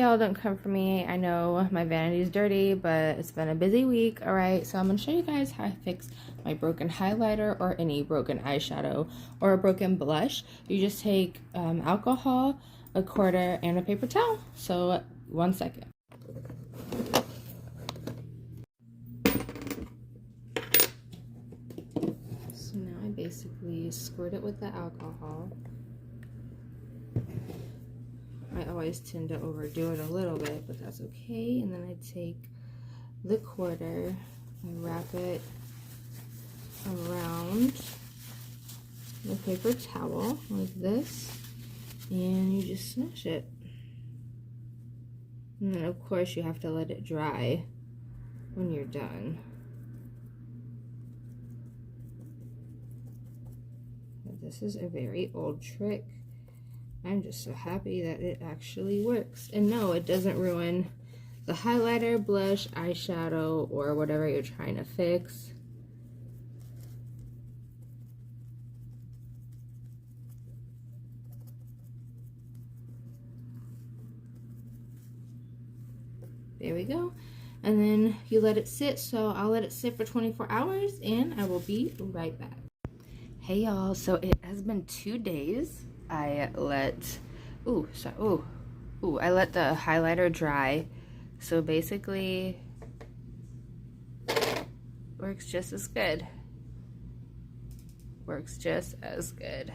y'all, don't come for me. I know my vanity is dirty, but it's been a busy week. All right, so I'm gonna show you guys how I fix my broken highlighter or any broken eyeshadow or a broken blush. You just take alcohol, a quarter, and a paper towel. So 1 second. So now I basically squirt it with the alcohol. I always tend to overdo it a little bit, but that's okay. And then I take the quarter, I wrap it around the paper towel like this, and you just smash it. And then of course you have to let it dry when you're done. But this is a very old trick. I'm just so happy that it actually works. And no, it doesn't ruin the highlighter, blush, eyeshadow, or whatever you're trying to fix. There we go. And then you let it sit. So I'll let it sit for 24 hours and I will be right back. Hey y'all, so it has been 2 days. I let I let the highlighter dry. So basically works just as good. Works just as good.